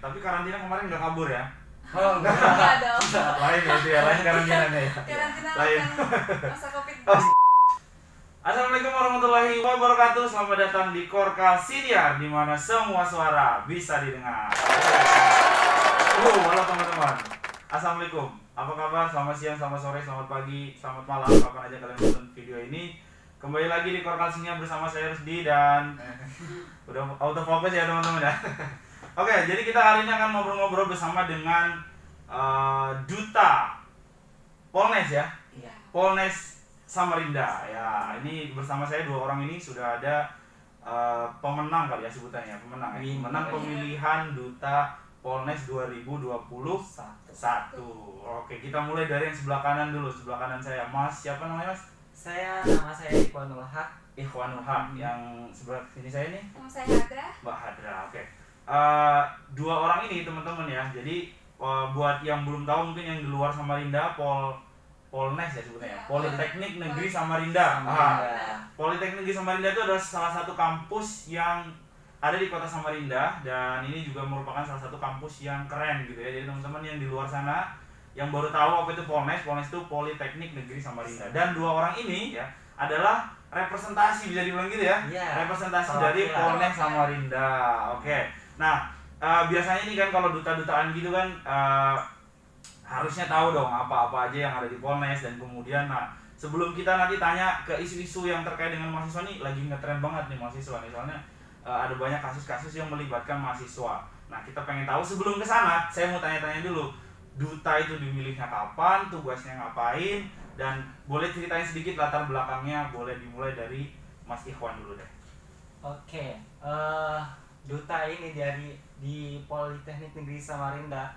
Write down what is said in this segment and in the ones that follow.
tapi karantina kemarin nggak kabur ya? Oh enggak. Enggak dong. Lain ya itu ya, lain karantinanya ya. Karantina Lain. kan masa Covid. Assalamualaikum warahmatullahi wabarakatuh. Selamat datang di Korka Siniar, di mana semua suara bisa didengar. Halo teman-teman. Assalamualaikum. Apa kabar? Selamat siang, selamat sore, selamat pagi, selamat malam. Kapan aja kalian nonton video ini. Kembali lagi di Korka Siniar bersama saya Rusdi dan udah autofocus ya teman-teman ya. Oke, jadi kita hari ini akan ngobrol-ngobrol bersama dengan Duta Polnes ya. Iya. Polnes Samarinda ya. Ini bersama saya dua orang ini sudah ada pemenang kali ya sebutannya, pemenang ya. Pemenang pemilihan Duta Polnes 2021. Oke, kita mulai dari yang sebelah kanan dulu. Sebelah kanan saya, Mas. Siapa namanya, Mas? Nama saya Ikhwanul Haq. Ikhwanul Haq. Yang sebelah sini saya nih, Nama saya Hadra. Mbak Hadra. Oke. Dua orang ini teman-teman ya. Jadi buat yang belum tahu mungkin yang di luar Samarinda, Polnes ya sebutnya, Ya, Politeknik Negeri Samarinda. Politeknik Negeri Samarinda itu adalah salah satu kampus yang ada di kota Samarinda, dan ini juga merupakan salah satu kampus yang keren gitu ya. Jadi teman-teman yang di luar sana yang baru tahu apa itu Polnes itu Politeknik Negeri Samarinda. Dan dua orang ini ya adalah representasi, bisa dibilang gitu ya, representasi dari Polnes Samarinda. Oke. Nah, biasanya ini kan kalau duta-dutaan gitu kan harusnya tahu dong apa-apa aja yang ada di Polnes, dan kemudian sebelum kita nanti tanya ke isu-isu yang terkait dengan mahasiswa nih, lagi ngetren banget nih mahasiswa nih, soalnya ada banyak kasus-kasus yang melibatkan mahasiswa. Nah, kita pengen tahu sebelum ke sana, saya mau tanya-tanya dulu, duta itu dimilihnya kapan, tugasnya ngapain, dan boleh ceritain sedikit latar belakangnya. Boleh dimulai dari Mas Ikhwan dulu deh. Oke, duta ini di Politeknik Negeri Samarinda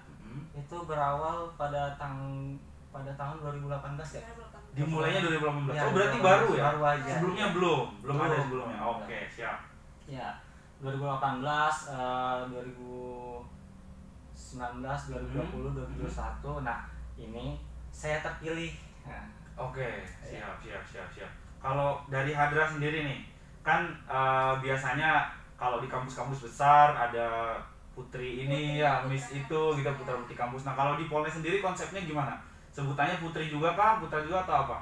itu berawal pada tahun 2018 ya. Dimulainya 2018. Ya, Oh, berarti baru ya? Baru aja. Sebelumnya belum ada sebelumnya. Belum. Oke, siap. Ya, 2018, 2019, 2020, 2021. Nah, ini saya terpilih. Nah, Oke, siap. Kalau dari Hadra sendiri nih, kan biasanya kalau di kampus-kampus besar ada putri ini ya, Miss itu gitu, putra putri kampus. Nah, kalau di Polnes sendiri konsepnya gimana? Sebutannya putri juga kah, putra juga atau apa?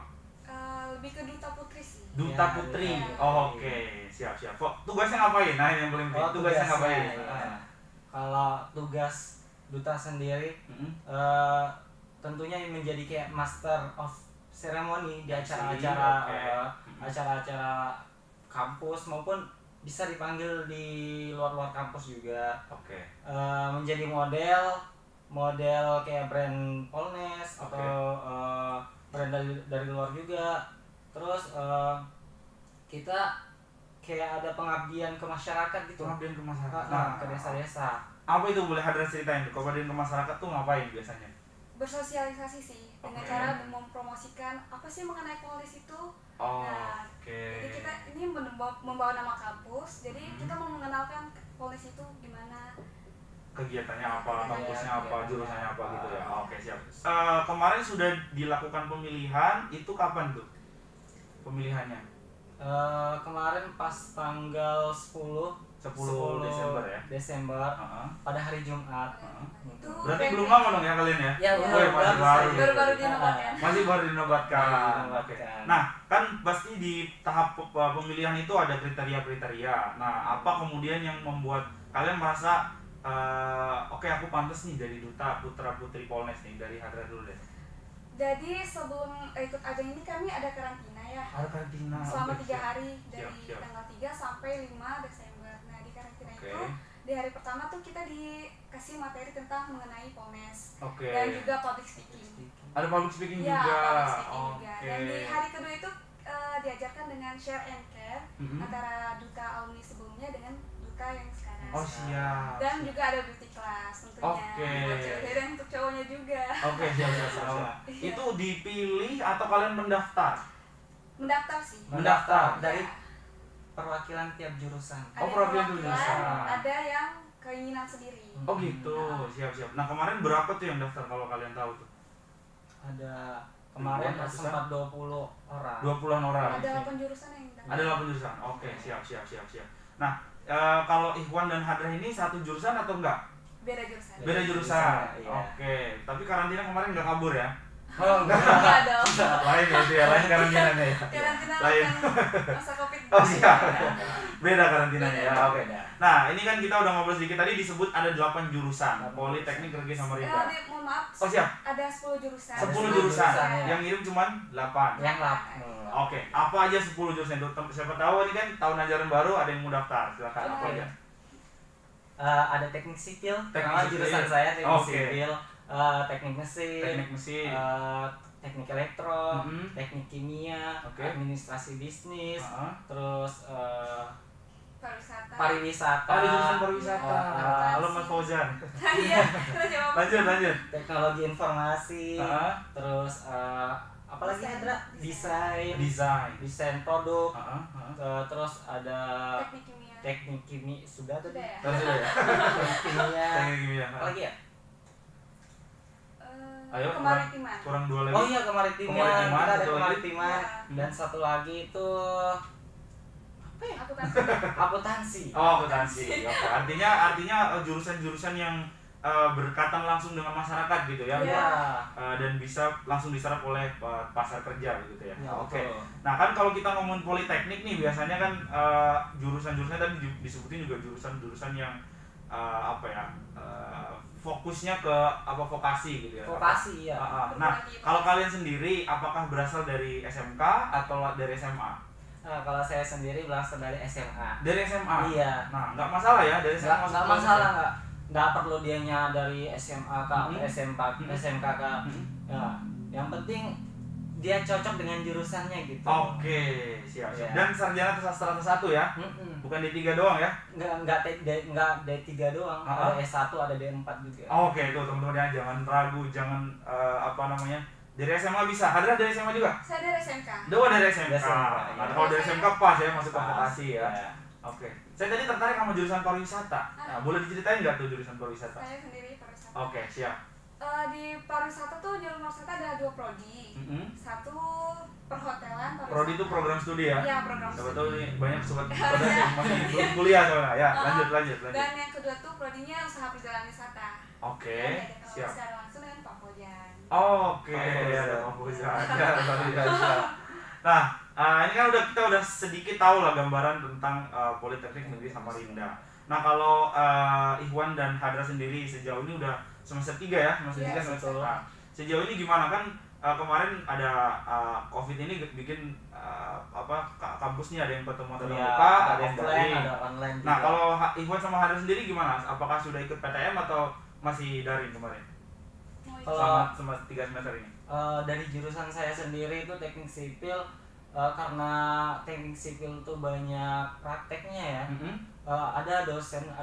Lebih ke duta putri sih. Duta Ya, putri. ya. Oke, siap. Kok tugasnya ngapain? Nah, yang paling penting tugasnya ngapain? ya. Kalau tugas duta sendiri tentunya menjadi kayak master of ceremony di acara-acara acara-acara kampus, maupun bisa dipanggil di luar kampus juga. Oke. Menjadi model kayak brand Polnes atau brand dari luar juga. Terus kita kayak ada pengabdian ke masyarakat gitu. Pengabdian ke masyarakat. Ke desa-desa. Apa itu, boleh Hadra ceritain? Pengabdian ke masyarakat tuh ngapain biasanya? Bersosialisasi sih dengan cara mempromosikan apa sih mengenai Polnes itu. Jadi kita ini membawa nama kampus. Jadi kita mau mengenalkan Polnes itu gimana, kegiatannya apa, kampusnya apa, jurusannya apa gitu ya. Oke, siap. Kemarin sudah dilakukan pemilihan, itu kapan tuh pemilihannya? Kemarin pas tanggal 10 Desember ya. Pada hari Jumat. itu Berarti belum lama dong ya kalian ya? Ya, masih baru. baru dinobatkan. Masih baru dinobatkan. Oke. Dinobatkan. Nah, kan pasti di tahap pemilihan itu ada kriteria-kriteria. Nah, apa kemudian yang membuat kalian merasa oke, aku pantas nih jadi duta putra putri Polnes nih? Dari Hadra dulu deh. Jadi sebelum ikut ajang ini kami ada karantina ya. Ada karantina. Selama Oke, 3 siap. hari dari Siap. tanggal 3 sampai 5 Desember. Nah, di karantina Oke. itu di hari pertama tuh kita dikasih materi tentang mengenai Polnes. Oke. Dan juga public speaking. Ada public speaking Ya, juga. public speaking juga. Oke. Dan di hari kedua itu diajarkan dengan share and care antara duta alumni sebelumnya dengan duta yang sekarang. Oh, siap. Dan juga ada beauty class tentunya. Oke. Buat cewek dan untuk cowoknya juga. Oke, siap. Iya. Itu dipilih atau kalian mendaftar? Mendaftar sih. Mendaftar. Dari perwakilan tiap jurusan. Ada perwakilan perwakilan, jurusan. ada yang keinginan sendiri. Oh gitu, siap. Nah, kemarin berapa tuh yang daftar kalau kalian tahu tuh? Ada kemarin Ratusan? sempat 20 orang. 20-an orang. Ada 8 jurusan yang daftar. Ada 8 jurusan. Oke, siap. Nah, kalau Ikhwan dan Hadra ini satu jurusan atau enggak? Beda jurusan. Beda jurusan. Iya. Oke. Tapi karantina kemarin nggak kabur ya? Oh, enggak. Enggak dong. Lain ya itu ya, lain karantinanya ya. Karantina Lain. kan masa Covid. Oh siap. Beda karantinanya ya. Oke. Beda. Nah, ini kan kita udah ngobrol sedikit tadi disebut ada 8 jurusan. Politeknik Negeri Samarinda. Mohon maaf. Oh siap. Ada 10 jurusan. 10 jurusan. ya. Yang ngirim cuman 8. Yang lap. Oke, apa aja 10 jurusan itu? Siapa tahu ini kan tahun ajaran baru ada yang mau daftar. Silakan apa aja? Ada teknik sipil. Teknik sipil. Jurusan saya teknik Oke. sipil. Teknik mesin. Teknik mesin. Teknik elektro, Mhm. teknik kimia, Oke. administrasi bisnis, terus Pariwisata. pariwisata. Oh, di jurusan pariwisata. Halo Mas Fauzan. Iya, terus jawab. Lanjut. Teknologi informasi, Heeh. terus apalagi Desain. ada Desain. desain produk, Heeh. terus ada Teknik kimia. teknik kimia sudah tadi. Sudah ya? Terus ya. Teknik kimia. Teknik kimia. Apalagi ya? Ayo, Kemaritiman. Kurang 2 lagi. Oh iya, kemaritiman. Kemaritiman, Kita ada satu lagi. kemaritiman. Iya. Dan satu lagi itu Aku kan akuntansi. Oh, akuntansi. Oke. Artinya jurusan-jurusan yang berkaitan langsung dengan masyarakat gitu ya. Iya. Dan bisa langsung diserap oleh pasar kerja gitu ya. Ya, Oke. betul. Nah, kan kalau kita ngomongin politeknik nih biasanya kan jurusan-jurusannya tadi disebutin juga jurusan-jurusan yang fokusnya ke vokasi gitu ya. Vokasi ya. Nah, kalau kalian sendiri apakah berasal dari SMK atau dari SMA? Nah, kalau saya sendiri berasal dari SMA. Dari SMA. Iya. Nah, nggak masalah ya dari SMA. Nggak masalah, nggak perlu dianya dari SMA ke SMK ke ya. Yang penting dia cocok dengan jurusannya gitu. Oke, siap. Iya. Dan sarjana sastra satu ya? Bukan D3 doang ya? Nggak D3 doang. Ada S1, ada D4 juga. Oke, itu teman-teman ya, jangan ragu, jangan dari SMA bisa. Hadra dari SMA juga? saya dari SMK. Dua dari SMK. Dari SMK, Nah, iya. kalau dari SMK pas ya masuk ke Pas, vokasi ya. iya. Oke. Saya tadi tertarik sama jurusan pariwisata. Nah, boleh diceritain nggak tuh jurusan pariwisata? Saya sendiri pariwisata. Oke, siap. Di pariwisata tuh jurusan pariwisata ada 2 prodi. Satu perhotelan pariwisata. Prodi itu program studi ya? Iya, program Siapa studi. tahu nih banyak sobat yang masih belum kuliah soalnya. Ya, lanjut. Dan yang kedua tuh prodinya usaha perjalanan wisata. Oke, Dan siap. secara langsung dengan Pak Fojan. Oke, ada Pak Fauzan. Ya, luar biasa. Nah, ini kan kita udah sedikit tahu lah gambaran tentang Politeknik Negeri Samarinda. Nah, kalau Ikhwan dan Hadra sendiri sejauh ini udah semester 3 ya, semester 3 Iya, semester. betul. Nah, sejauh ini gimana kan kemarin ada Covid ini bikin kampusnya ada yang pertemuan tatap Ya, muka, ada yang offline, daring. ada online juga. Nah, kalau Ikhwan sama Hadra sendiri gimana? Apakah sudah ikut PTM atau masih daring kemarin? Kalau Sama 3 semester ini. dari jurusan saya sendiri itu teknik sipil, karena teknik sipil itu banyak prakteknya ya. Ada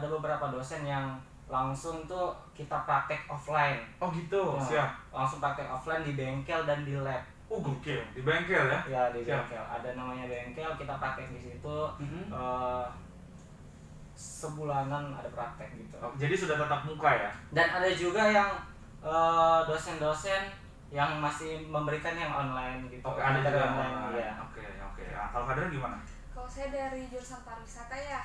beberapa dosen yang langsung tuh kita praktek offline. Oh gitu, Nah, siap. Langsung praktek offline di bengkel dan di lab. Oh gokil, di bengkel ya? Ya, di Siap. bengkel. Ada namanya bengkel, kita praktek di situ. Sebulanan ada praktek gitu. Oh, jadi sudah tatap muka ya? Dan ada juga yang dosen-dosen yang masih memberikan yang online gitu. Oke, ada Materi juga online, online. iya. Oke. Nah, kalau Hadra gimana? Kalau saya dari jurusan pariwisata ya,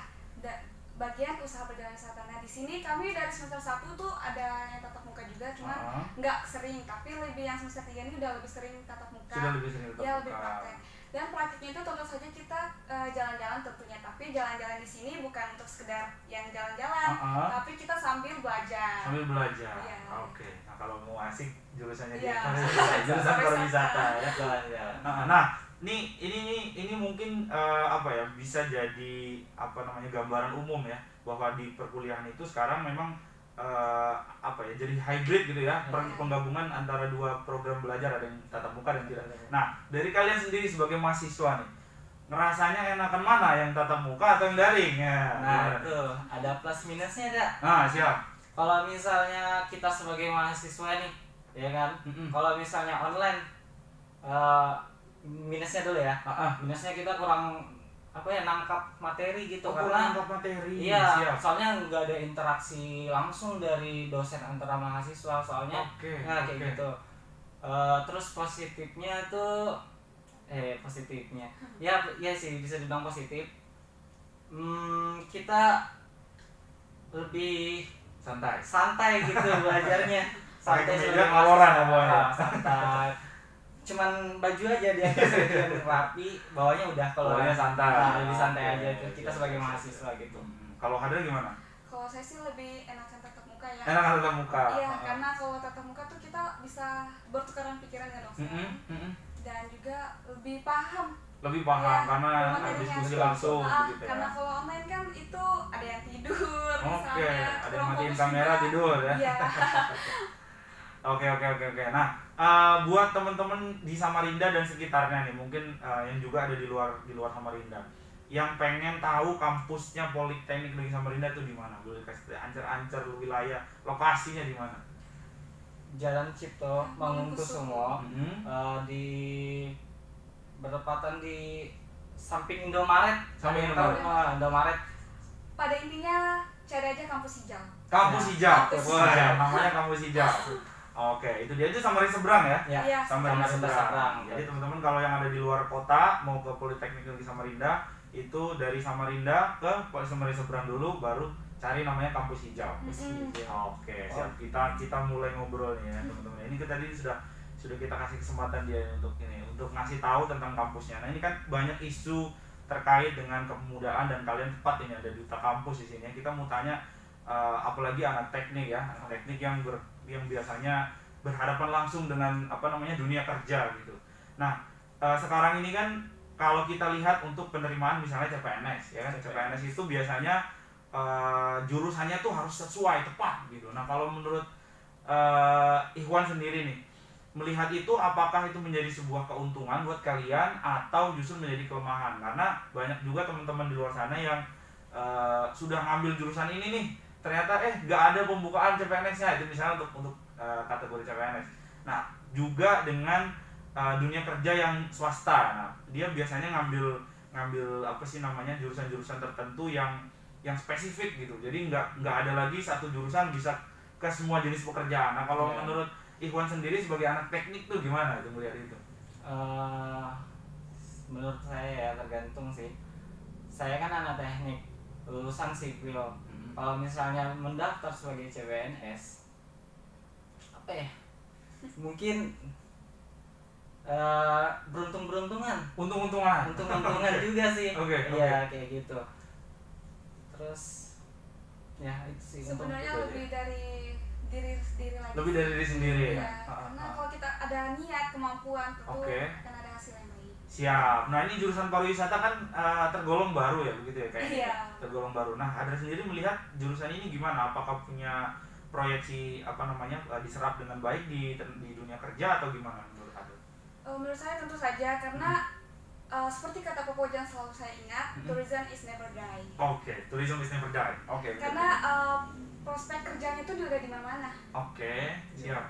bagian usaha perjalanan wisata. Nah, di sini kami dari semester 1 tuh ada yang tatap muka juga, cuma nggak sering, tapi lebih yang semester 3 ini udah lebih sering tatap muka. Sudah lebih sering tatap Ya, muka. lebih praktek. Dan praktiknya itu tentu saja kita jalan-jalan tentunya, tapi jalan-jalan di sini bukan untuk sekedar yang jalan-jalan, tapi kita sambil belajar. Sambil belajar. Iya. Oke. Nah, kalau mau asik jurusannya Iya. dia jurusan pariwisata ya. Jalan-jalan. Nah, ini mungkin bisa jadi gambaran umum ya, bahwa di perkuliahan itu sekarang memang jadi hybrid gitu ya, penggabungan antara 2 program belajar, ada yang tatap muka dan tidak. Nah, dari kalian sendiri sebagai mahasiswa nih, ngerasanya enakan mana, yang tatap muka atau yang daring ya? Nah, itu ada plus minusnya ada. Nah, siap. Kalau misalnya kita sebagai mahasiswa nih, ya kan? Kalau misalnya online, minusnya dulu ya. Minusnya kita kurang nangkap materi gitu, karena nangkap materi. iya, Siap. soalnya nggak ada interaksi langsung dari dosen antara mahasiswa, soalnya kayak gitu. Terus positifnya tuh ya sih bisa dibilang positif. Kita lebih santai gitu belajarnya. Santai sebagai mahasiswa. Santai. Cuman baju aja dia yang rapi, bawahnya udah kalau santai. Nah, lebih santai aja kita sebagai mahasiswa gitu. Kalau Hadra gimana? Kalau saya sih lebih enakan tatap muka ya. Enakan tatap muka. Iya, karena kalau tatap muka tuh kita bisa bertukaran pikiran ya dosen. Dan juga lebih paham ya, karena diskusi langsung gitu ya. Karena kalau online kan itu ada yang tidur misalnya, ada yang matiin kamera juga. Tidur ya. Iya. Oke. Nah, buat teman-teman di Samarinda dan sekitarnya nih, mungkin yang juga ada di luar Samarinda, yang pengen tahu kampusnya Politeknik Negeri Samarinda itu di mana? Boleh kasih ancer-ancer wilayah, lokasinya di mana? Jalan Cipto Mangunkusumo, di bertepatan di samping Indomaret. Indomaret. Pada intinya cari aja kampus hijau. Kampus hijau. Namanya kampus hijau. Oke, itu dia, itu Samarinda seberang ya? Iya. Samarinda seberang. Jadi teman-teman kalau yang ada di luar kota mau ke Politeknik Negeri Samarinda, itu dari Samarinda ke Samarinda seberang dulu, baru cari namanya kampus hijau. Oke, siap. Kita mulai ngobrol nih ya teman-teman. Ini kita tadi sudah kita kasih kesempatan dia untuk ngasih tahu tentang kampusnya. Nah, ini kan banyak isu terkait dengan kepemudaan dan kalian tepat ini ada duta kampus di sini. Kita mau tanya apalagi anak teknik ya, anak teknik yang biasanya berhadapan langsung dengan dunia kerja gitu. Nah, sekarang ini kan kalau kita lihat untuk penerimaan misalnya CPNS ya kan, CPNS itu biasanya jurusannya tuh harus sesuai tepat gitu. Nah, kalau menurut Ikhwan sendiri nih, melihat itu apakah itu menjadi sebuah keuntungan buat kalian atau justru menjadi kelemahan? Karena banyak juga teman-teman di luar sana yang sudah ngambil jurusan ini nih, ternyata nggak ada pembukaan CPNS-nya, itu misalnya untuk kategori CPNS. Nah, juga dengan dunia kerja yang swasta. Nah, dia biasanya ngambil jurusan-jurusan tertentu yang spesifik gitu. Jadi nggak ada lagi satu jurusan bisa ke semua jenis pekerjaan. Nah, kalau menurut Ikhwan sendiri sebagai anak teknik tuh gimana itu melihat itu? Menurut saya ya tergantung sih. Saya kan anak teknik, lulusan sipil. Kalau misalnya mendaftar sebagai CPNS, mungkin beruntung-beruntungan. Untung-untungan juga sih. Iya, kayak gitu. Terus ya itu sih. Sebenarnya lebih dari diri lagi. Lebih dari diri sendiri ya. Karena kalau kita ada niat, kemampuan, tentu akan ada hasil yang baik. Siap. Nah, ini jurusan pariwisata kan tergolong baru ya, begitu ya kayaknya. Iya. Tergolong baru. Nah, Hadra sendiri melihat jurusan ini gimana? Apakah punya proyeksi diserap dengan baik di dunia kerja atau gimana menurut Hadra? Menurut saya tentu saja, karena seperti kata Pak Pojan selalu saya ingat, tourism is never die. Oke, tourism is never die. Karena prospek kerjanya itu juga di mana-mana. Siap.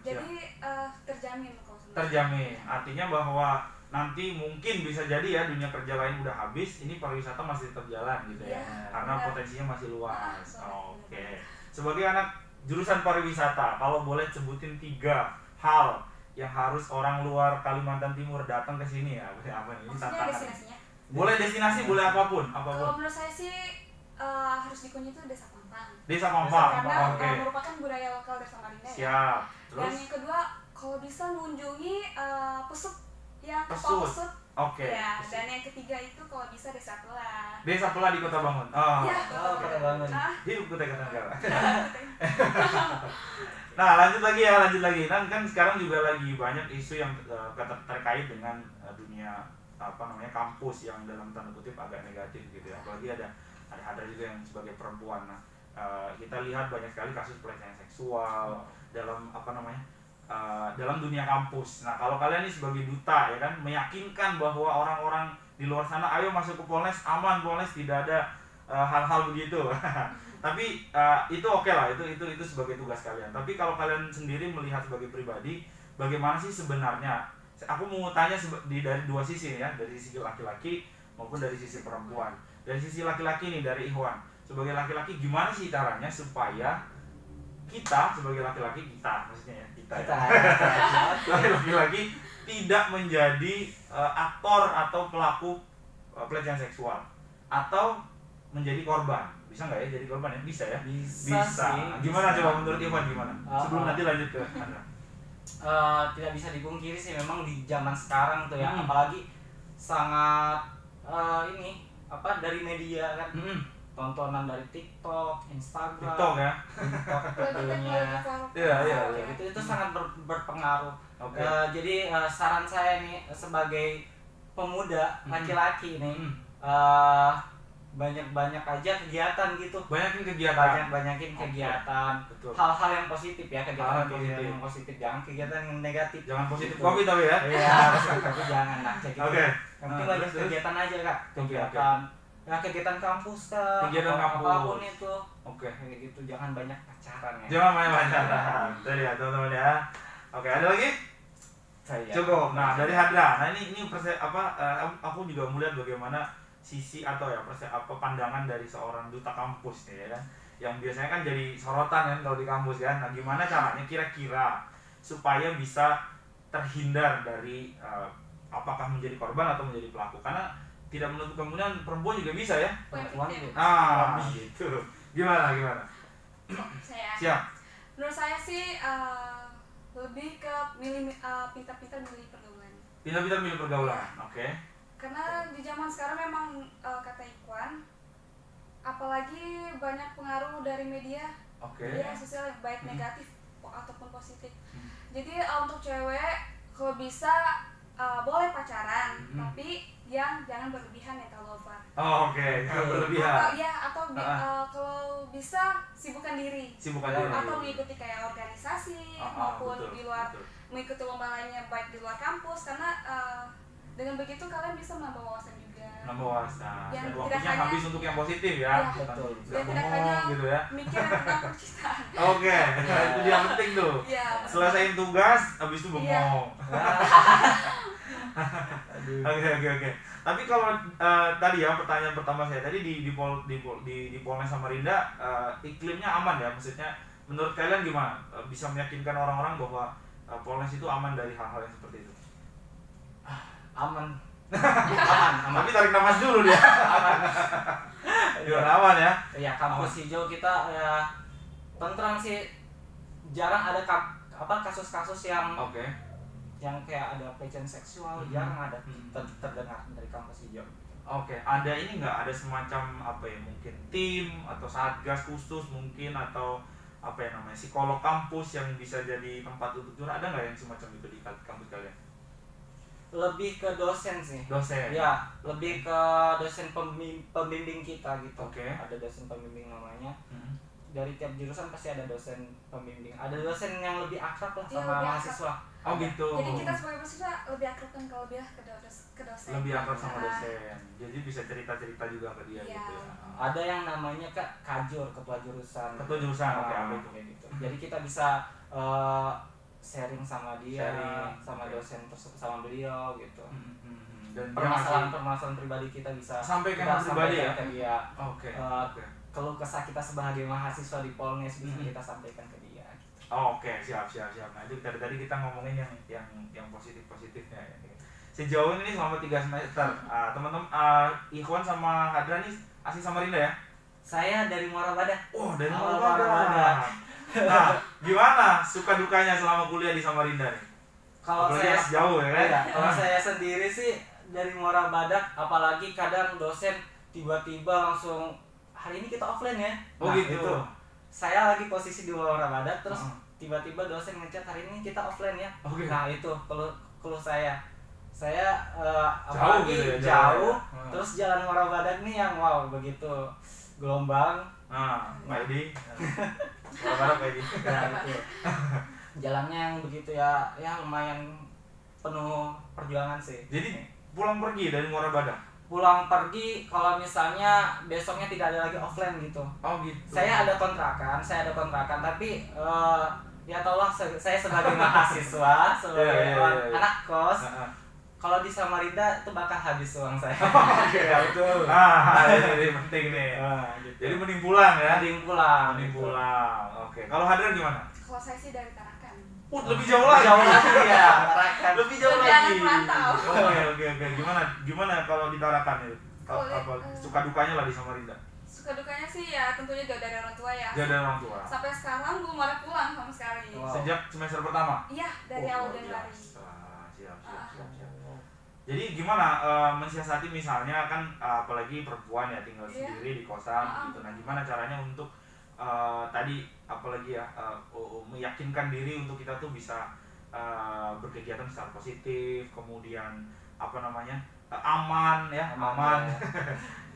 Jadi terjamin kalau sebenarnya. Terjamin. Artinya bahwa nanti mungkin bisa jadi ya dunia kerja lain udah habis, ini pariwisata masih tetap jalan gitu ya. Karena potensinya masih luas. Sebagai anak jurusan pariwisata, kalau boleh sebutin 3 hal yang harus orang luar Kalimantan Timur datang ke sini ya. Apa ini tantangan? Destinasinya? Boleh destinasi, boleh apapun. Kalau menurut saya sih harus dikunjungi itu Desa Pampang. Desa Pampang. Karena merupakan budaya lokal dari Samarinda. Siap. Terus? Dan yang kedua, kalau bisa mengunjungi Pesut yang Pesut. Ya, dan yang ketiga itu kalau bisa Desa Pelah. Desa Pelah di Kota Bangun. Kota Bangun. Hidup Kota Kartanegara. Nah, lanjut lagi. Kan sekarang juga lagi banyak isu yang terkait dengan dunia kampus yang dalam tanda kutip agak negatif gitu ya. Apalagi ada Hadra juga yang sebagai perempuan. Nah, kita lihat banyak sekali kasus pelecehan seksual dalam dalam dunia kampus. Nah, kalau kalian ini sebagai duta ya kan, meyakinkan bahwa orang-orang di luar sana ayo masuk ke Polnes, aman Polnes, tidak ada hal-hal begitu. Tapi itu oke lah, itu sebagai tugas kalian. Tapi kalau kalian sendiri melihat sebagai pribadi, bagaimana sih sebenarnya? Aku mau tanya dari 2 sisi ya, dari sisi laki-laki maupun dari sisi perempuan. Dari sisi laki-laki nih, dari Ikhwan, sebagai laki-laki gimana sih caranya supaya kita sebagai laki-laki, maksudnya ya, sebagai laki-laki tidak menjadi aktor atau pelaku pelecehan seksual atau menjadi korban, bisa nggak ya jadi korban ya? Bisa ya? Bisa sih. Gimana coba menurut Iwan gimana? Sebelum nanti lanjut ke Anda. Tidak bisa dipungkiri sih memang di zaman sekarang tuh ya, apalagi sangat dari media kan, tontonan dari TikTok, Instagram, ya, TikTok tentunya, itu sangat berpengaruh. Jadi saran saya nih sebagai pemuda laki-laki nih, banyak aja kegiatan gitu. Banyakin kegiatan. Hal-hal yang positif ya, kegiatan yang positif, jangan kegiatan yang negatif. Jangan positif kopi tapi ya. Iya, tapi jangan lah. Yang penting banyak kegiatan aja Kak. Kegiatan. Ya kegiatan kampus Kak. Kegiatan kampus. Apapun itu. Kayak gitu, jangan banyak pacaran ya. Jangan banyak pacaran. Tadi ya teman-teman ya. Ada lagi? Cukup. Nah, dari Hadra. Nah, ini aku juga melihat bagaimana sisi atau pandangan dari seorang duta kampus nih ya kan, yang biasanya kan jadi sorotan kan kalau di kampus kan. Nah, gimana caranya kira-kira supaya bisa terhindar dari apakah menjadi korban atau menjadi pelaku, karena tidak menutup kemungkinan perempuan juga bisa ya. Gitu. Gimana? Siap. Menurut saya sih lebih ke pintar-pintar milih pergaulan. Pintar-pintar milih pergaulan. Oke. Karena di zaman sekarang memang kata Ikhwan, apalagi banyak pengaruh dari media, media sosial baik negatif ataupun positif. Jadi untuk cewek kalau bisa boleh pacaran, tapi yang jangan berlebihan ya, terlalu over. Jangan berlebihan. Atau kalau bisa sibukkan diri. Atau mengikuti kayak organisasi maupun di luar, mengikuti lomba lainnya baik di luar kampus, karena dengan begitu kalian bisa menambah wawasan juga. Dan waktunya habis untuk yang positif ya. Betul. Dan tidak hanya gitu ya. mikirin tentang percintaan. Itu yang penting tuh. Selesaiin tugas, habis itu bengong. Oke. Tapi kalau tadi ya pertanyaan pertama saya tadi di Polres Samarinda, iklimnya aman ya, maksudnya menurut kalian gimana? Bisa meyakinkan orang-orang bahwa Polres itu aman dari hal-hal yang seperti itu? Aman. Tapi tarik nafas dulu dia. Aman ya? Ya, kampus hijau kita ya tentram sih. Jarang ada kasus-kasus yang kayak ada pelecehan seksual, jarang ada terdengar dari kampus hijau. Ada ini nggak, ada semacam mungkin tim atau satgas khusus mungkin, atau psikolog kampus yang bisa jadi tempat untuk curhat, ada nggak yang semacam itu di kampus kalian? Lebih ke dosen sih. Ya, lebih ke dosen pembimbing kita gitu. Ada dosen pembimbing namanya. Dari tiap jurusan pasti ada dosen pembimbing. Ada dosen yang lebih akrab lah sama mahasiswa. Gitu. Jadi kita sebagai mahasiswa lebih akrab kan kalau dia ke dosen. Lebih akrab sama dosen. Jadi bisa cerita-cerita juga ke dia gitu ya. Ada yang namanya kajur, ketua jurusan. Gitu. Jadi kita bisa sharing sama dia, sama dosen tersebut, sama beliau gitu. Dan permasalahan pribadi kita bisa sampaikan pribadi ya. Ke dia. Kalau kesah kita sebagai mahasiswa di Polres bisa kita sampaikan ke dia. Gitu. Siap. Nah, itu tadi kita ngomongin yang positifnya ya. Sejauh ini selama 3 semester, teman-teman Ikhwan sama Hadra nih asli Samarinda ya? Saya dari Muara Badak. Dari Muara Badak. Nah, gimana suka dukanya selama kuliah di Samarinda nih? Kalau saya jauh ya kan? Kalau saya sendiri sih dari Muara Badak, apalagi kadang dosen tiba-tiba langsung hari ini kita offline ya. Gitu. Itu. Saya lagi posisi di Muara Badak, terus tiba-tiba dosen ngechat hari ini kita offline ya. Nah, itu kalau saya apalagi jauh, terus jalan Muara Badak nih yang begitu gelombang. Maidi. Muara Badak Maidi. Itu. Jalannya yang begitu ya lumayan penuh perjuangan sih. Jadi pulang pergi dari Muara Badak? Pulang pergi kalau misalnya besoknya tidak ada lagi offline gitu. Gitu. Saya ada kontrakan tapi ya taulah saya sebagai mahasiswa, sebagai anak kos. Kalau di Samarinda itu bakal habis uang saya. Betul. Ini penting nih. Gitu. Jadi mending pulang ya? Mending pulang. Kalau Hadra gimana? Kalau saya sih dari Tarakan. Lebih jauh lagi ya. Tarakan. Lebih jauh lagi. Oke. Gimana kalau di Tarakan itu? Suka dukanya lah di Samarinda? suka dukanya sih ya tentunya jauh dari orang tua ya. Jauh dari orang tua. Sampai sekarang belum ada pulang sama sekali. Wow. Sejak semester pertama? Iya, dari awal Januari. Siap. Jadi gimana mensiasati misalnya kan apalagi perempuan ya tinggal sendiri di kosan gitu. Nah, gimana caranya untuk tadi apalagi ya meyakinkan diri untuk kita tuh bisa berkegiatan secara positif, kemudian apa namanya aman ya.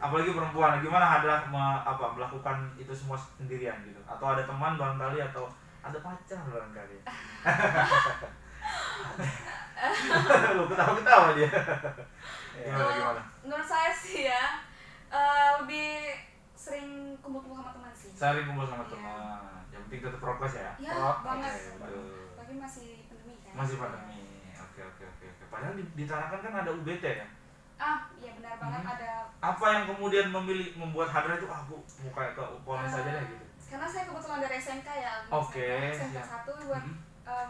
Apalagi perempuan, gimana ada melakukan itu semua sendirian gitu, atau ada teman barangkali atau ada pacar barangkali. Lu ketawa dia. Gimana? Menurut saya sih ya lebih sering kumpul-kumpul sama teman sih. Sering kumpul sama teman. Yang penting tetap prokes ya. Iya, banget. Tapi masih pandemi kan. Masih pandemi. Oke. Padahal di Tarakan kan ada UBT ya. Iya benar banget ada. Apa yang kemudian membuat Hadra itu aku mau kayak ke Polres saja deh gitu. Karena saya kebetulan dari SMK ya. SMK 1 buat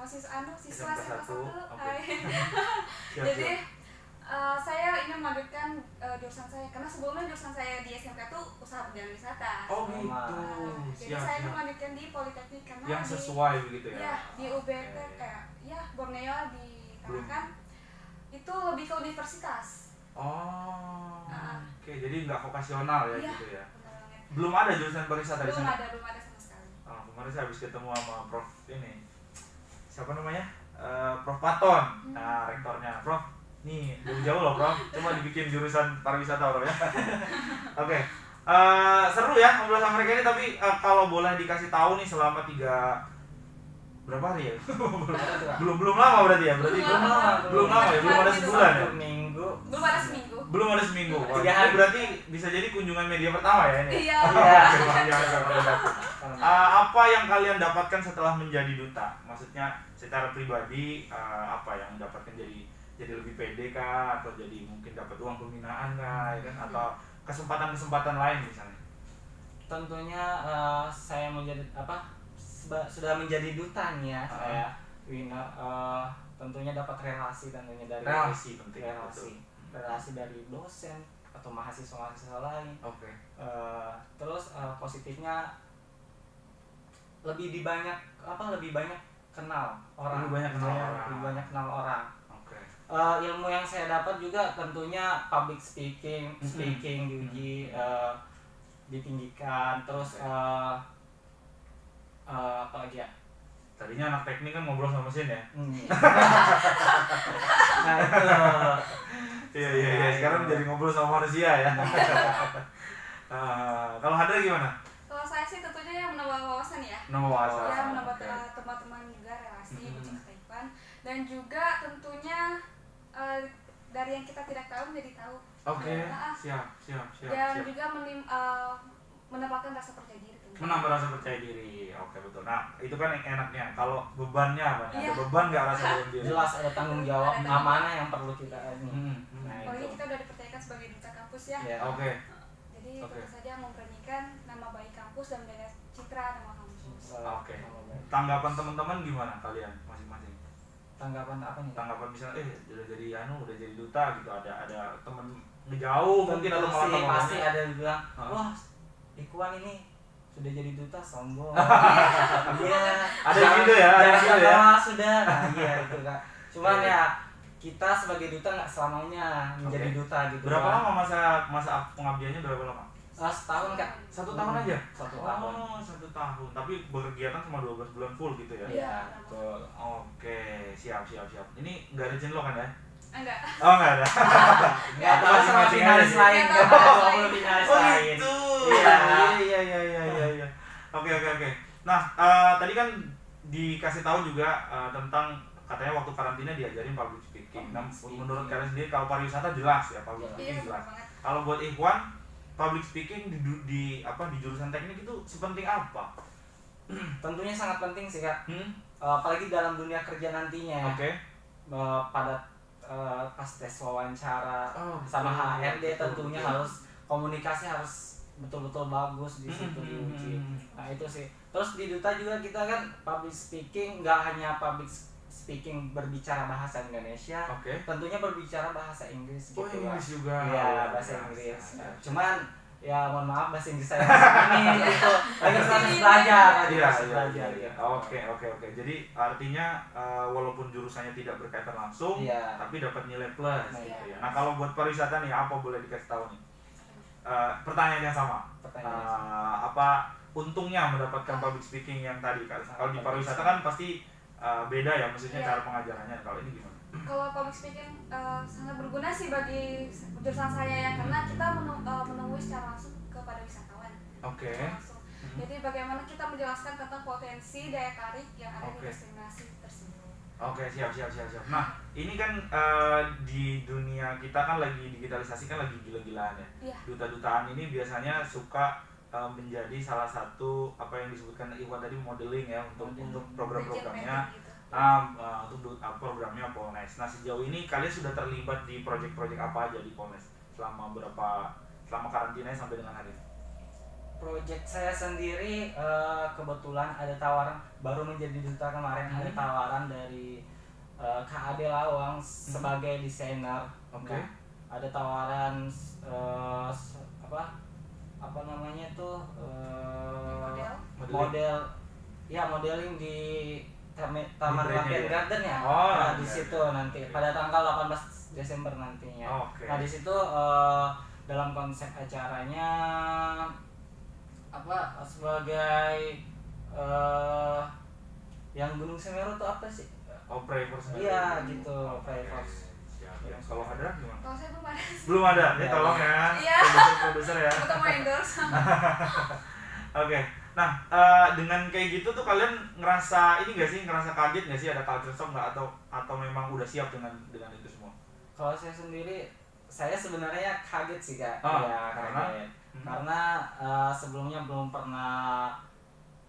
siswa SMK 1. Jadi saya ingin melanjutkan jurusan saya karena sebelumnya jurusan saya di SMK itu usaha perjalanan wisata. Oh gitu. Jadi saya ingin melanjutkan di Politeknik karena yang sesuai begitu ya. Iya, di UBT kayak ya Borneo di Tarakan itu lebih ke universitas. Oke. Jadi nggak vokasional ya gitu ya. Belum ada jurusan pariwisata di sana. Belum ada sama sekali. Kemarin saya habis ketemu sama Prof ini. Siapa namanya? Prof Paton. Nah, rektornya. Prof, nih jauh loh Prof. Cuma dibikin jurusan pariwisata Prof ya. Oke. Seru ya ngobrol sama mereka ini, tapi kalau boleh dikasih tahu nih selama berapa hari ya? belum lama berarti ya? Belum lama ya? Belum ada sebulan ya? Belum ada seminggu. Wah, berarti bisa jadi kunjungan media pertama ya ini? Iya. Apa yang kalian dapatkan setelah menjadi duta? Maksudnya secara pribadi apa yang dapatkan jadi lebih pede kah? Atau jadi mungkin dapat uang pembinaan kah? Ya kan? Atau kesempatan-kesempatan lain misalnya? Tentunya saya sudah menjadi duta nih ya saya Wina, tentunya dapat relasi tentunya dari relasi dari dosen atau mahasiswa lain. Terus positifnya lebih banyak kenal orang. Lebih banyak kenal orang. Ilmu yang saya dapat juga tentunya public speaking diuji ditinggikan. Terus apa lagi ya? Tadinya anak teknik kan ngobrol sama mesin ya. Nah itu. Iya. Sekarang jadi ngobrol sama manusia ya. Kalau Hadra gimana? Kalau saya sih tentunya yang menambah wawasan ya. Menambah teman-teman juga relasi, ketertarikan, dan juga tentunya dari yang kita tidak tahu menjadi tahu. Siap. Dan juga menambahkan rasa percaya diri. Menambah rasa percaya diri. Oke, betul. Nah, itu kan yang enaknya. Kalau bebannya apa? Ada beban nggak rasa beban diri? Jelas ada tanggung jawab, amanah yang perlu kita Apalagi kita udah dipercayakan sebagai duta kampus ya. Jadi tentu saja memberanikan nama baik kampus dan menjaga citra nama kampus. Tanggapan teman-teman gimana kalian masing-masing? Tanggapan apa nih? Tanggapan misalnya udah jadi duta gitu, ada teman ngejauh mungkin atau malah pasti ada yang bilang, wah Ikhwan ini sudah jadi duta sombong. Iya. Ada gitu ya. Sudah. Nah, iya itu Kak. Cuman ya kita sebagai duta nggak selamanya menjadi duta gitu. Berapa lama masa pengabdiannya berapa lama? Setahun Kak. 1 tahun aja? 1 tahun. 1 tahun. Tapi berkegiatan cuma 12 bulan full gitu ya? Iya, betul. Oke, siap. Ini nggak ada jenlok kan ya? Enggak. Nggak ada. Nggak tahu sama finalis lain. Itu. Iya. Oke. Nah, tadi kan dikasih tahu juga tentang katanya waktu karantina diajarin public speaking. Nah, menurut kalian sendiri kalau pariwisata jelas ya public speaking jelas. Kalau buat Ikhwan public speaking di jurusan teknik itu sepenting apa? Tentunya sangat penting sih Kak. Apalagi dalam dunia kerja nantinya. Pada pas tes wawancara sama HRD tentunya harus komunikasi harus betul-betul bagus di situ diuji. Nah itu sih. Terus di duta juga kita kan public speaking nggak hanya public speaking berbicara bahasa Indonesia, tentunya berbicara bahasa Inggris gitu. Inggris juga. Iya, bahasa Inggris. Cuman ya mohon maaf bahasa Inggris saya ini gitu. Lagi belajar. Iya. Oke. Jadi artinya walaupun jurusannya tidak berkaitan langsung, tapi dapat nilai plus gitu ya. Nah, kalau buat pariwisata nih apa boleh dikasih tahu nih? Pertanyaan yang sama. Apa untungnya mendapatkan public speaking yang tadi kan? Kalau di pariwisata kan pasti beda ya, maksudnya cara pengajarannya. Kalau ini gimana? Kalau public speaking sangat berguna sih bagi jurusan saya ya, karena kita menemui secara langsung kepada wisatawan. Oke. Jadi bagaimana kita menjelaskan tentang potensi daya tarik yang ada di destinasi tersebut. Oke, siap. Nah, ini kan di dunia kita kan lagi digitalisasi kan lagi gila-gilaan ya. Duta-dutaan ini biasanya suka menjadi salah satu apa yang disebutkan Iwan tadi modeling ya untuk program-programnya. Untuk programnya Polnes. Nah, sejauh ini kalian sudah terlibat di proyek-proyek apa aja di Polnes selama karantina sampai dengan hari ini? Project saya sendiri kebetulan ada tawaran baru menjadi duta kemarin, ada tawaran dari KAD Lawang sebagai desainer. Nah, ada tawaran apa namanya tuh modeling di Taman Lampion Garden ya. Di situ nanti pada tanggal 18 Desember nantinya. Nah, di situ dalam konsep acaranya sebagai yang Gunung Semeru tuh apa sih? Pray for Semeru. Iya gitu, Pray for. Kalau ada gimana? Kalau saya belum ada. Belum ada. Ya tolong ya. Produser ya. Kita mau endorse. Oke. Nah, dengan kayak gitu tuh kalian ngerasa kaget nggak sih, ada culture shock nggak, atau memang udah siap dengan itu semua? Kalau saya sendiri, saya sebenarnya kaget sih Kak. Kaget. Karena sebelumnya belum pernah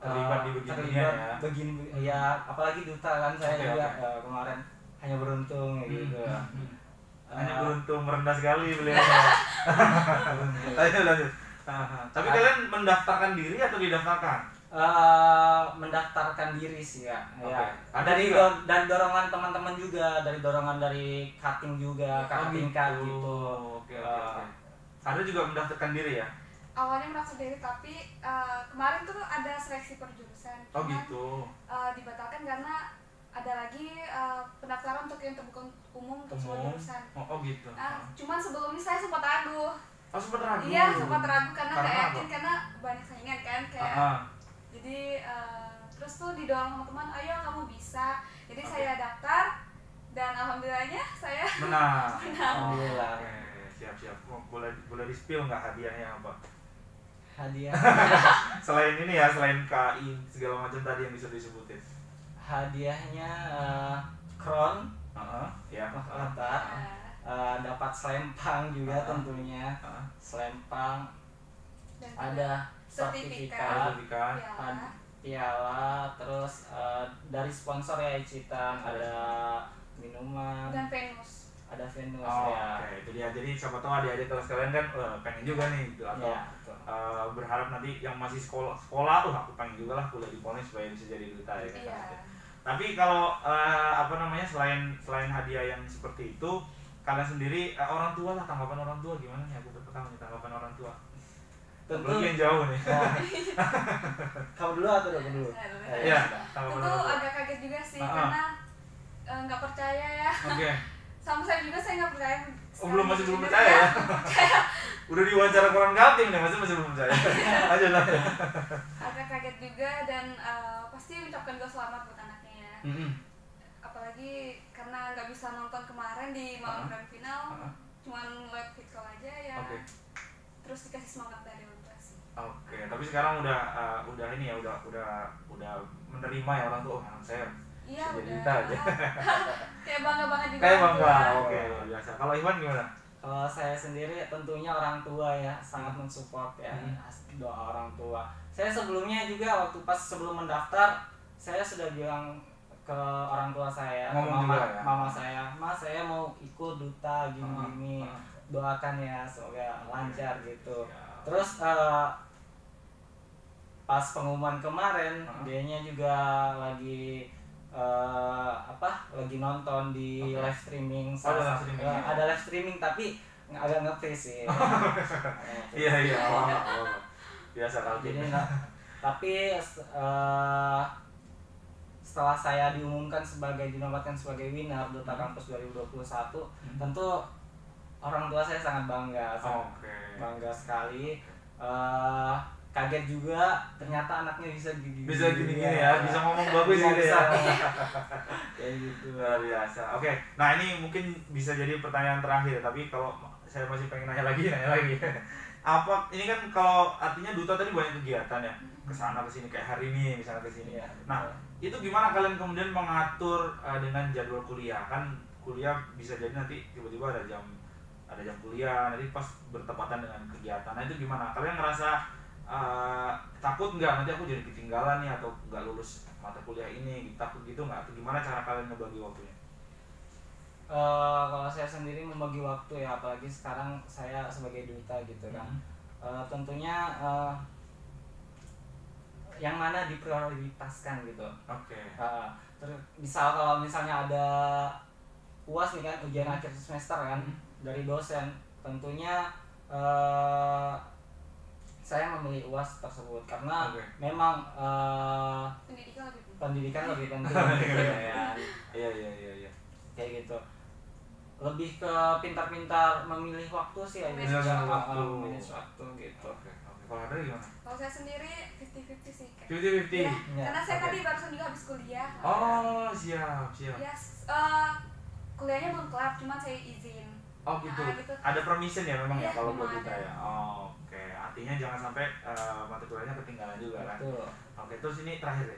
terlibat di begini ya, apalagi duta kan saya juga kemarin hanya beruntung gitu. Hanya beruntung, merendah sekali beliau. Lanjut. Tapi kalian mendaftarkan diri atau didaftarkan? Mendaftarkan diri sih ya. Dari dorongan teman-teman juga, dari dorongan dari cutting juga, cutting gitu. Oke. Ada juga mendaftarkan diri ya? Awalnya mendaftar diri, tapi kemarin tuh ada seleksi per jurusan. Dibatalkan karena ada lagi pendaftaran untuk yang terbuka umum untuk semua jurusan. Gitu. Cuman sebelumnya saya sempat ragu. Sempat ragu? Iya, sempat ragu karena nggak yakin, karena banyak saingan kan kayak. Jadi terus tuh didorong sama teman, ayo kamu bisa. Jadi saya daftar dan alhamdulillahnya saya menang. Alhamdulillah. Siap. Boleh di-spill nggak hadiahnya apa? Hadiah. Selain ini ya, selain KI segala macam tadi yang bisa disebutin. Hadiahnya crown, dapat selempang juga tentunya. Selempang, ada sertifikat, piala, terus dari sponsor ya Icitan, ada minuman dan Venus. Ada Venus itu dia. Jadi siapa tahu adik-adik kelas kalian kan pengen juga nih gitu, atau berharap nanti yang masih sekolah aku pengen juga lah kuliah di Polnes supaya bisa jadi duta ya kan. Tapi kalau selain hadiah yang seperti itu, kalian sendiri orang tua lah, tanggapan orang tua gimana nih? Aku pertama nih, tanggapan orang tua. Tentu yang jauh nih. Kamu dulu atau aku dulu? Iya, tentu agak kaget juga sih karena nggak percaya ya. Sama saya juga, saya nggak percaya. Masih belum percaya ya? Udah diwawancara koran Kaltim nih, masih belum percaya. Aja lah. Agak kaget juga dan pasti ucapkan juga selamat buat anaknya ya. Apalagi karena nggak bisa nonton kemarin di malam grand final, cuman live video call aja ya. Terus dikasih semangat dari orang tua sih. Tapi sekarang udah ini ya, udah menerima ya orang tua. Anak saya jadi duta aja. Kayak bangga juga. Kayak bangga. Biasa. Kalau Iwan gimana? Kalau saya sendiri tentunya orang tua ya, sangat mensupport ya. Doa orang tua. Saya sebelumnya juga waktu pas sebelum mendaftar, saya sudah bilang ke orang tua saya, mama saya, "Ma, saya mau ikut duta gini-gini. Doakan ya semoga lancar gitu." Terus pas pengumuman kemarin, dianya juga lagi lagi nonton di live streaming. Ada live streaming tapi agak nge-freeze sih. Iya. Biasa kalau jadi tapi setelah saya dinobatkan sebagai winner Duta Kampus 2021, tentu orang tua saya sangat bangga, bangga sekali. Kaget juga ternyata anaknya bisa gini ya, bisa ngomong bagus gitu ya. Kayak gitu. Luar biasa. Oke, nah ini mungkin bisa jadi pertanyaan terakhir, tapi kalau saya masih pengen nanya lagi. Apa ini kan kalau artinya duta tadi banyak kegiatan ya, kesana kesini kayak hari ini misalnya kesini. Ya, nah itu gimana kalian kemudian mengatur dengan jadwal kuliah? Kan kuliah bisa jadi nanti tiba-tiba ada jam kuliah, nanti pas bertepatan dengan kegiatan. Nah itu gimana? Kalian ngerasa takut nggak nanti aku jadi ketinggalan nih atau nggak lulus mata kuliah ini, takut gitu nggak? Atau gimana cara kalian ngebagi waktunya? Kalau saya sendiri membagi waktu ya, apalagi sekarang saya sebagai duta gitu kan, tentunya yang mana diprioritaskan gitu. Kalau misalnya ada UAS nih kan, ujian akhir semester kan, dari dosen, tentunya saya memilih UAS tersebut karena memang pendidikan lebih penting gitu ya. Iya. Kayak gitu. Lebih ke pintar-pintar memilih waktu sih aja. Manage waktu gitu. Kalau ada gimana? Kalau saya sendiri 50-50 sih. 50-50? Ya, karena saya tadi barusan juga habis kuliah. Oh, siap. Ya, kuliahnya belum kelar, cuma saya izin. Oh gitu. Gitu. Ada permission ya memang ya kalau buat kita ada. ya. Oke. Artinya jangan sampai mata kuliahnya ketinggalan juga kan. Oke, terus ini terakhir.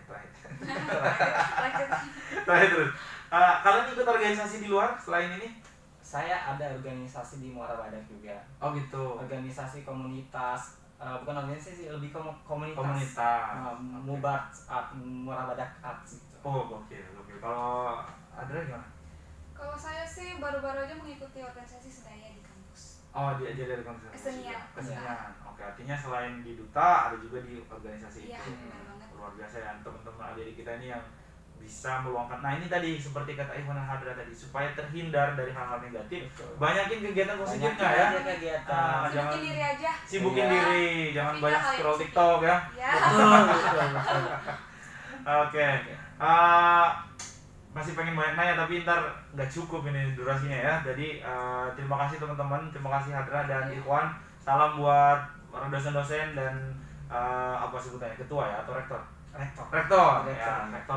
Terakhir terus. Kalian ikut organisasi di luar selain ini? Saya ada organisasi di Muara Badak juga. Oh gitu. Organisasi komunitas, bukan organisasi, lebih ke komunitas. Mubar Art, Muara Badak Art gitu. Oh oke. Kalau ada gimana? Kalau saya sih baru-baru aja mengikuti organisasi Sedaya di kampus. Oh, dia dari organisasi kesenian. Oke, artinya selain di duta ada juga di organisasi itu. Benar banget. Luar biasa ya teman-teman adik kita ini yang bisa meluangkan. Nah ini tadi seperti kata Iwan Hadra tadi, supaya terhindar dari hal-hal negatif, banyakin kegiatan positifnya ya. Sibukin diri aja. Sibukin diri, jangan banyak scroll TikTok ya. Oke. Masih pengen banyak nanya tapi ntar nggak cukup ini durasinya ya. Jadi terima kasih teman-teman, terima kasih Hadra dan Ikhwan. Salam buat para dosen-dosen dan apa sebutannya, ketua ya atau rektor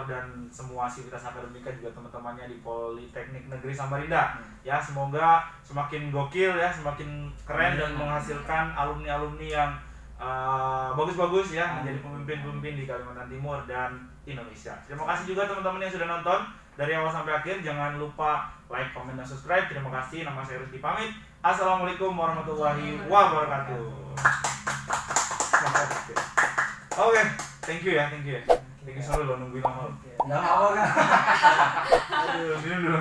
dan semua sivitas akademika juga teman-temannya di Politeknik Negeri Samarinda. Ya semoga semakin gokil ya, semakin keren dan menghasilkan alumni-alumni yang bagus-bagus ya, menjadi pemimpin-pemimpin di Kalimantan Timur dan Indonesia. Terima kasih juga teman-teman yang sudah nonton dari awal sampai akhir. Jangan lupa like, comment, dan subscribe. Terima kasih. Nama saya Rusdi pamit. Assalamualaikum warahmatullahi wabarakatuh. Oke, thank you ya. Thank you sorry lo nungguin lama. Nggak apa-apa kan. Aduh, minum dulu.